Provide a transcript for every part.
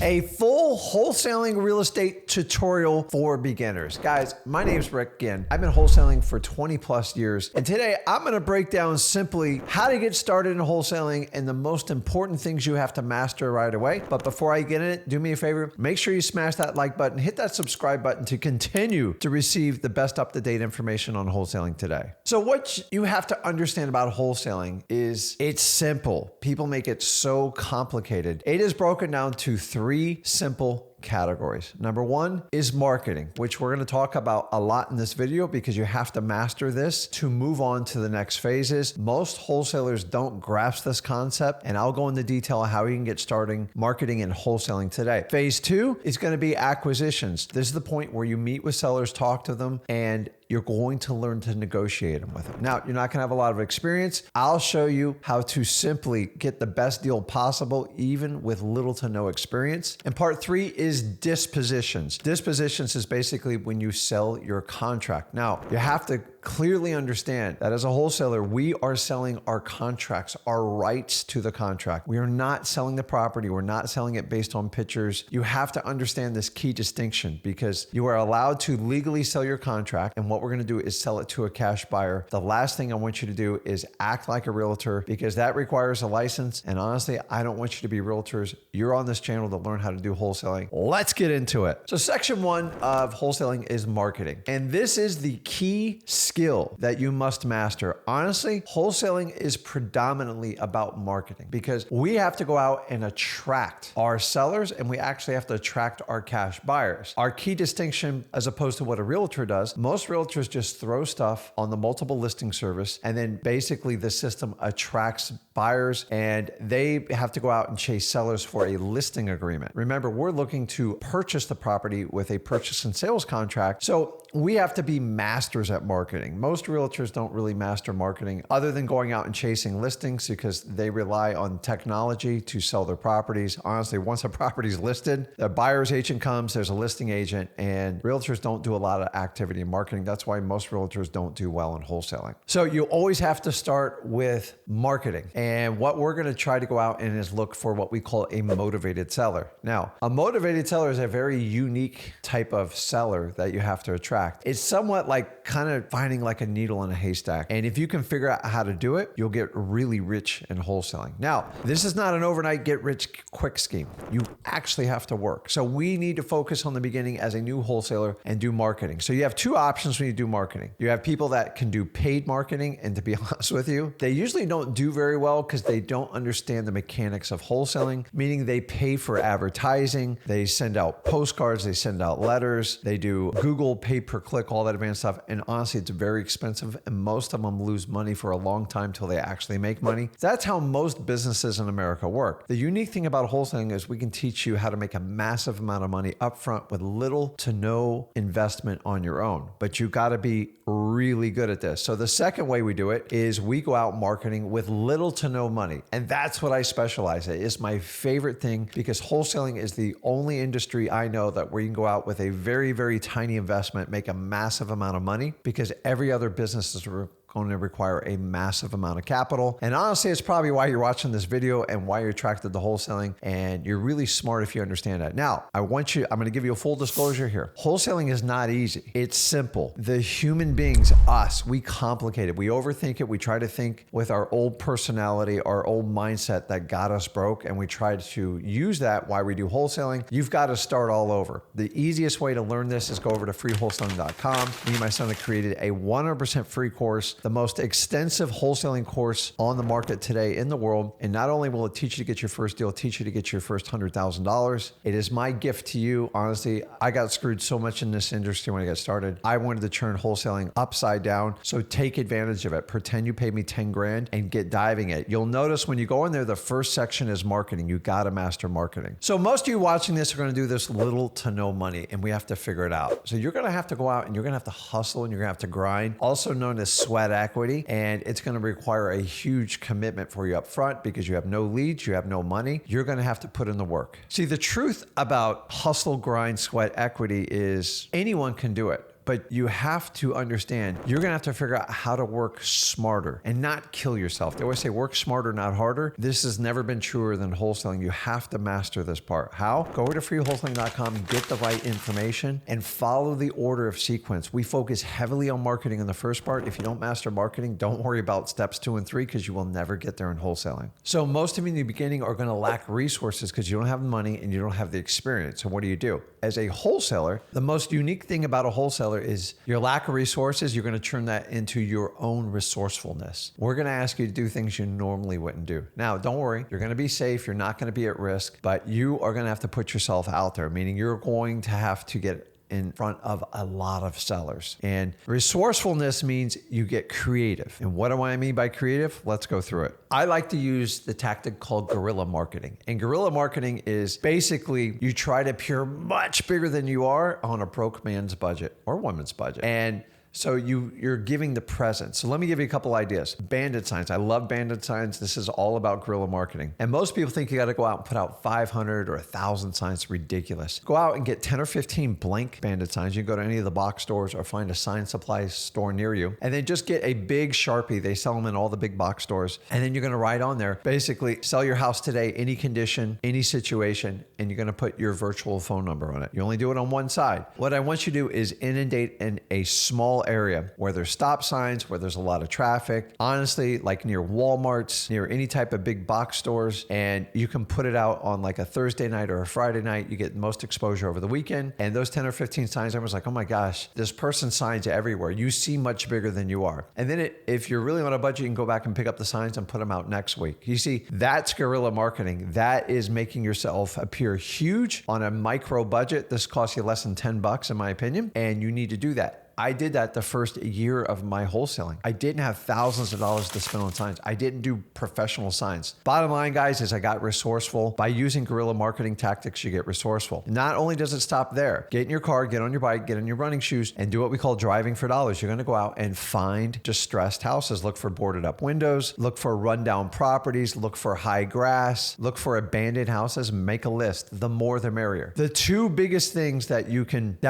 A full wholesaling real estate tutorial for beginners. Guys, my name is Rick Ginn. I've been wholesaling for 20 plus years. And today I'm going to break down simply how to get started in wholesaling and the most important things you have to master right away. But before I get in it, do me a favor, make sure you smash that like button, hit that subscribe button to continue to receive the best up-to-date information on wholesaling today. So what you have to understand about wholesaling is it's simple. People make it so complicated. It is broken down to three simple categories. Number one is marketing, which we're going to talk about a lot in this video because you have to master this to move on to the next phases. Most wholesalers don't grasp this concept, and I'll go into detail how you can get starting marketing and wholesaling today. Phase two is going to be acquisitions. This is the point where you meet with sellers, talk to them, and you're going to learn to negotiate them with them. Now, you're not going to have a lot of experience. I'll show you how to simply get the best deal possible, even with little to no experience. And part three is dispositions. Dispositions is basically when you sell your contract. Now, you have to clearly understand that as a wholesaler, we are selling our contracts, our rights to the contract. We are not selling the property. We're not selling it based on pictures. You have to understand this key distinction because you are allowed to legally sell your contract. And what we're going to do is sell it to a cash buyer. The last thing I want you to do is act like a realtor because that requires a license. And honestly, I don't want you to be realtors. You're on this channel to learn how to do wholesaling. Let's get into it. So section one of wholesaling is marketing. And this is the key skill that you must master. Honestly, wholesaling is predominantly about marketing because we have to go out and attract our sellers and we actually have to attract our cash buyers. Our key distinction as opposed to what a realtor does, most realtors just throw stuff on the multiple listing service and then basically the system attracts buyers and they have to go out and chase sellers for a listing agreement. Remember, we're looking to purchase the property with a purchase and sales contract. So we have to be masters at marketing. Most realtors don't really master marketing other than going out and chasing listings because they rely on technology to sell their properties. Honestly, once a property is listed, the buyer's agent comes, there's a listing agent, and realtors don't do a lot of activity in marketing. That's why most realtors don't do well in wholesaling. So you always have to start with marketing. And what we're going to try to go out and is look for what we call a motivated seller. Now, a motivated seller is a very unique type of seller that you have to attract. It's somewhat like kind of finding like a needle in a haystack. And if you can figure out how to do it, you'll get really rich in wholesaling. Now, this is not an overnight get rich quick scheme. You actually have to work. So we need to focus on the beginning as a new wholesaler and do marketing. So you have two options when you do marketing. You have people that can do paid marketing. And to be honest with you, they usually don't do very well because they don't understand the mechanics of wholesaling, meaning they pay for advertising. They send out postcards. They send out letters. They do Google pay per click, all that advanced stuff. And honestly, it's very expensive. And most of them lose money for a long time till they actually make money. That's how most businesses in America work. The unique thing about wholesaling is we can teach you how to make a massive amount of money upfront with little to no investment on your own. But you got to be really good at this. So the second way we do it is we go out marketing with little to no money. And that's what I specialize in. It's my favorite thing because wholesaling is the only industry I know that where you can go out with a very, very tiny investment, make a massive amount of money because every other business is going to require a massive amount of capital. And honestly, it's probably why you're watching this video and why you're attracted to wholesaling. And you're really smart if you understand that. Now, I'm going to give you a full disclosure here. Wholesaling is not easy. It's simple. The human beings, us, we complicate it. We overthink it. We try to think with our old personality, our old mindset that got us broke. And we try to use that while we do wholesaling. You've got to start all over. The easiest way to learn this is go over to freewholesaling.com. Me and my son have created a 100% free course, the most extensive wholesaling course on the market today in the world. And not only will it teach you to get your first deal, teach you to get your first $100,000. It is my gift to you. Honestly, I got screwed so much in this industry when I got started. I wanted to turn wholesaling upside down. So take advantage of it. Pretend you paid me 10 grand and get diving it. You'll notice when you go in there, the first section is marketing. You got to master marketing. So most of you watching this are going to do this little to no money and we have to figure it out. So you're going to have to go out and you're going to have to hustle and you're going to have to grind, also known as sweat equity. And it's going to require a huge commitment for you up front because you have no leads, you have no money. You're going to have to put in the work. See, the truth about hustle, grind, sweat equity is anyone can do it. but you have to understand you're going to have to figure out how to work smarter and not kill yourself. They always say work smarter, not harder. This has never been truer than wholesaling. You have to master this part. How? Go over to freewholesaling.com, get the right information, and follow the order of sequence. We focus heavily on marketing in the first part. If you don't master marketing, don't worry about steps 2 and 3 because you will never get there in wholesaling. So most of you in the beginning are going to lack resources because you don't have the money and you don't have the experience. So what do? As a wholesaler, the most unique thing about a wholesaler is your lack of resources. You're going to turn that into your own resourcefulness. We're going to ask you to do things you normally wouldn't do. Now, don't worry. You're going to be safe. You're not going to be at risk, but you are going to have to put yourself out there, meaning you're going to have to get in front of a lot of sellers. And resourcefulness means you get creative. And what do I mean by creative? Let's go through it. I like to use the tactic called guerrilla marketing. And guerrilla marketing is basically you try to appear much bigger than you are on a broke man's budget or woman's budget. And so you're giving the presence. So let me give you a couple ideas. Bandit signs. I love bandit signs. This is all about guerrilla marketing. And most people think you got to go out and put out 500 or 1,000 signs. It's ridiculous. Go out and get 10 or 15 blank bandit signs. You can go to any of the box stores or find a sign supply store near you. And then just get a big Sharpie. They sell them in all the big box stores. And then you're going to write on there, basically, sell your house today, any condition, any situation, and you're going to put your virtual phone number on it. You only do it on one side. What I want you to do is inundate in a small area where there's stop signs, where there's a lot of traffic, honestly, like near Walmarts, near any type of big box stores, and you can put it out on like a Thursday night or a Friday night. You get the most exposure over the weekend, and those 10 or 15 signs, everyone's like, oh my gosh, this person signs everywhere. You see much bigger than you are. And then if you're really on a budget, you can go back and pick up the signs and put them out next week. You see, that's guerrilla marketing. That is making yourself appear huge on a micro budget. This costs you less than $10 in my opinion, and you need to do that. I did that the first year of my wholesaling. I didn't have thousands of dollars to spend on signs. I didn't do professional signs. Bottom line, guys, is I got resourceful. By using guerrilla marketing tactics, you get resourceful. Not only does it stop there, get in your car, get on your bike, get in your running shoes, and do what we call driving for dollars. You're going to go out and find distressed houses. Look for boarded up windows, look for rundown properties, look for high grass, look for abandoned houses, make a list. The more, the merrier. The two biggest things that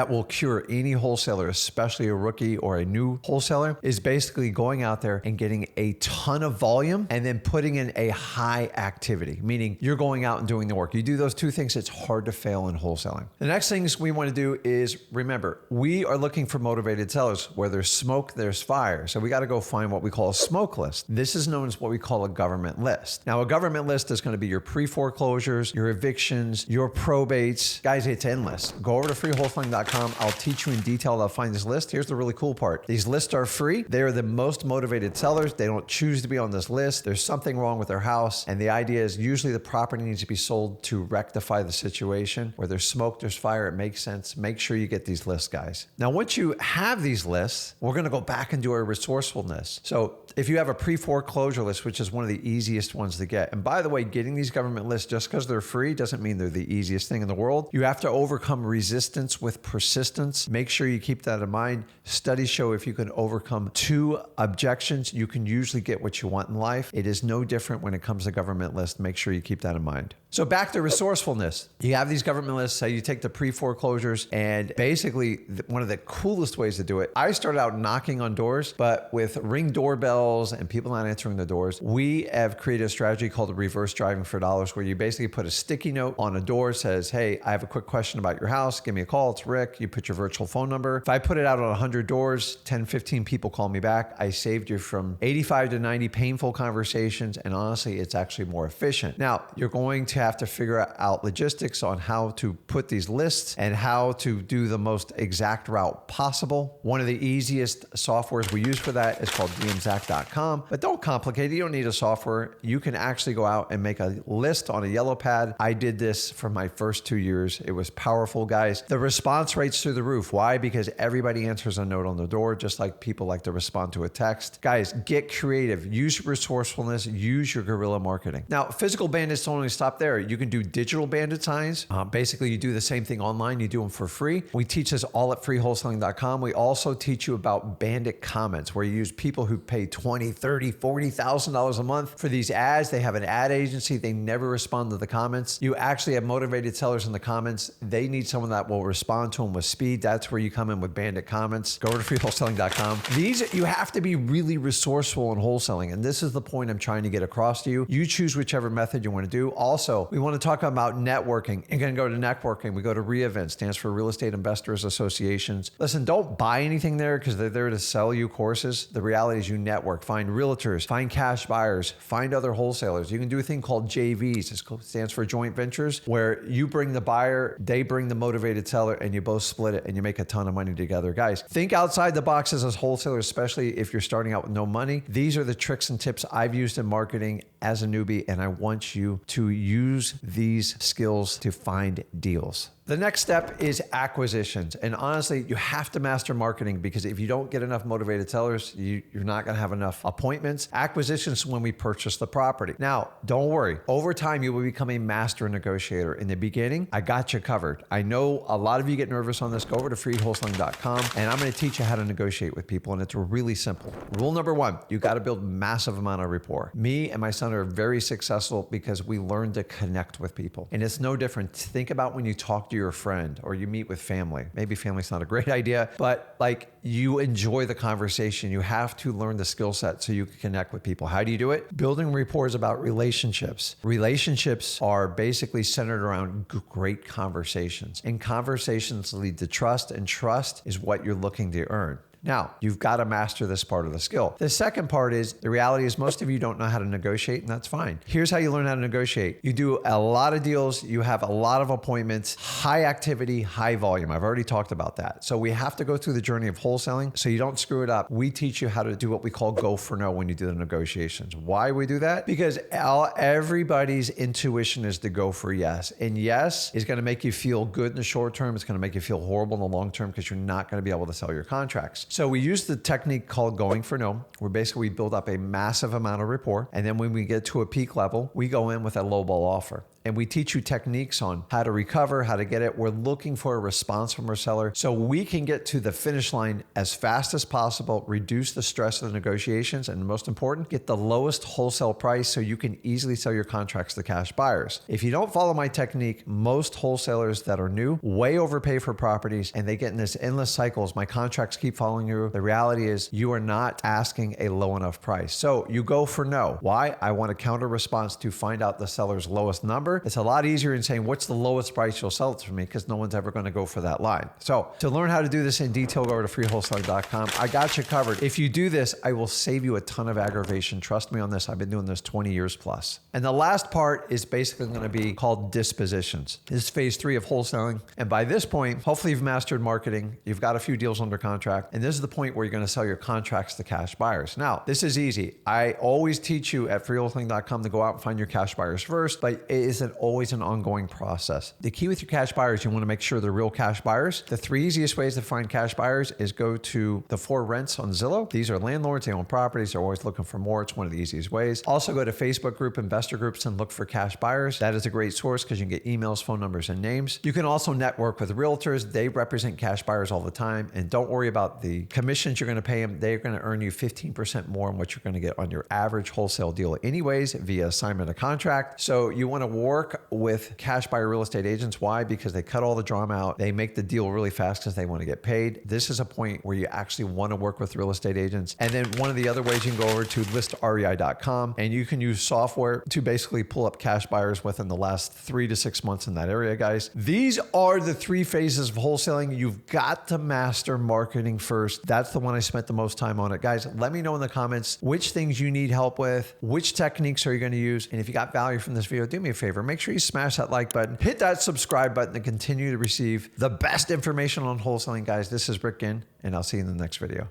will cure any wholesaler, especially a rookie or a new wholesaler, is basically going out there and getting a ton of volume and then putting in a high activity, meaning you're going out and doing the work. You do those two things, it's hard to fail in wholesaling. The next things we want to do is, remember, we are looking for motivated sellers. Where there's smoke, there's fire. So we got to go find what we call a smoke list. This is known as what we call a government list. Now, a government list is going to be your pre-foreclosures, your evictions, your probates. Guys, it's endless. Go over to freewholesaling.com. I'll teach you in detail how to find this list. Here's the really cool part. These lists are free. They are the most motivated sellers. They don't choose to be on this list. There's something wrong with their house. And the idea is usually the property needs to be sold to rectify the situation. Where there's smoke, there's fire. It makes sense. Make sure you get these lists, guys. Now, once you have these lists, we're going to go back and do our resourcefulness. So if you have a pre-foreclosure list, which is one of the easiest ones to get. And by the way, getting these government lists just because they're free doesn't mean they're the easiest thing in the world. You have to overcome resistance with persistence. Make sure you keep that in mind. Studies show if you can overcome 2 objections, you can usually get what you want in life. It is no different when it comes to government lists. Make sure you keep that in mind. So back to resourcefulness. You have these government lists. So you take the pre-foreclosures, and basically one of the coolest ways to do it, I started out knocking on doors, but with Ring doorbells and people not answering the doors, we have created a strategy called reverse driving for dollars, where you basically put a sticky note on a door, says, hey, I have a quick question about your house. Give me a call. It's Rick. You put your virtual phone number. If I put it out on 100 doors, 10, 15 people call me back. I saved you from 85 to 90 painful conversations. And honestly, it's actually more efficient. Now, you're going to have to figure out logistics on how to put these lists and how to do the most exact route possible. One of the easiest softwares we use for that is called dmzach.com, but don't complicate it. You don't need a software. You can actually go out and make a list on a yellow pad. I did this for my first 2 years. It was powerful, guys. The response rate's through the roof. Why? Because everybody answers a note on the door, just like people like to respond to a text. Guys, get creative. Use resourcefulness. Use your guerrilla marketing. Now, physical bandits don't only stop there. You can do digital bandit signs. Basically, you do the same thing online. You do them for free. We teach this all at freewholesaling.com. We also teach you about bandit comments, where you use people who pay $20 $20, $30, $40,000 a month for these ads. They have an ad agency. They never respond to the comments. You actually have motivated sellers in the comments. They need someone that will respond to them with speed. That's where you come in with bandit comments. Go over to freewholesaling.com. These, you have to be really resourceful in wholesaling. And this is the point I'm trying to get across to you. You choose whichever method you want to do. Also, we want to talk about networking. You're going to go to networking. We go to REInvent, stands for Real Estate Investors Associations. Listen, don't buy anything there because they're there to sell you courses. The reality is you network, find realtors, find cash buyers, find other wholesalers. You can do a thing called JVs. It stands for joint ventures, where you bring the buyer, they bring the motivated seller, and you both split it and you make a ton of money together. Guys, think outside the boxes as wholesalers, especially if you're starting out with no money. These are the tricks and tips I've used in marketing as a newbie, and I want you to use these skills to find deals. The next step is acquisitions. And honestly, you have to master marketing, because if you don't get enough motivated sellers, you're not going to have enough appointments. Acquisitions when we purchase the property. Now, don't worry. Over time, you will become a master negotiator. In the beginning, I got you covered. I know a lot of you get nervous on this. Go over to freewholesaling.com and I'm going to teach you how to negotiate with people. And it's really simple. Rule number one, you got to build massive amount of rapport. Me and my son are very successful because we learned to connect with people. And it's no different. Think about when you talk to your friend or you meet with family. Maybe family's not a great idea, but like you enjoy the conversation. You have to learn the skill set so you can connect with people. How do you do it? Building rapport is about relationships. Relationships are basically centered around great conversations, and conversations lead to trust, and trust is what you're looking to earn. Now, you've got to master this part of the skill. The second part is, the reality is most of you don't know how to negotiate, and that's fine. Here's how you learn how to negotiate. You do a lot of deals, you have a lot of appointments, high activity, high volume. I've already talked about that. So we have to go through the journey of wholesaling so you don't screw it up. We teach you how to do what we call go for no when you do the negotiations. Why we do that? Because everybody's intuition is to go for yes. And yes is going to make you feel good in the short term. It's going to make you feel horrible in the long term because you're not going to be able to sell your contracts. So we use the technique called going for no, where basically we build up a massive amount of rapport. And then when we get to a peak level, we go in with a lowball offer. And we teach you techniques on how to recover, how to get it. We're looking for a response from our seller so we can get to the finish line as fast as possible, reduce the stress of the negotiations, and most important, get the lowest wholesale price so you can easily sell your contracts to cash buyers. If you don't follow my technique, most wholesalers that are new way overpay for properties and they get in this endless cycles. My contracts keep following you. The reality is you are not asking a low enough price. So you go for no. Why? I want a counter response to find out the seller's lowest number. It's a lot easier in saying, what's the lowest price you'll sell it for me? Because no one's ever going to go for that line. So to learn how to do this in detail, go over to freewholesaling.com. I got you covered. If you do this, I will save you a ton of aggravation. Trust me on this. I've been doing this 20 years plus. And the last part is basically going to be called dispositions. This is phase 3 of wholesaling. And by this point, hopefully you've mastered marketing. You've got a few deals under contract. And this is the point where you're going to sell your contracts to cash buyers. Now, this is easy. I always teach you at freewholesaling.com to go out and find your cash buyers first, but it isn't always an ongoing process. The key with your cash buyers, you want to make sure they're real cash buyers. The 3 easiest ways to find cash buyers is go to the 4 rents on Zillow. These are landlords, they own properties, they're always looking for more. It's one of the easiest ways. Also go to Facebook group, investor groups, and look for cash buyers. That is a great source because you can get emails, phone numbers, and names. You can also network with realtors. They represent cash buyers all the time. And don't worry about the commissions you're going to pay them. They're going to earn you 15% more than what you're going to get on your average wholesale deal anyways via assignment of contract. So you want to work with cash buyer real estate agents. Why? Because they cut all the drama out. They make the deal really fast because they want to get paid. This is a point where you actually want to work with real estate agents. And then one of the other ways, you can go over to listrei.com and you can use software to basically pull up cash buyers within the last 3 to 6 months in that area, guys. These are the 3 phases of wholesaling. You've got to master marketing first. That's the one I spent the most time on it. Guys, let me know in the comments which things you need help with, which techniques are you going to use. And if you got value from this video, do me a favor, make sure you smash that like button, hit that subscribe button to continue to receive the best information on wholesaling, guys. This is Rick Ginn, and I'll see you in the next video.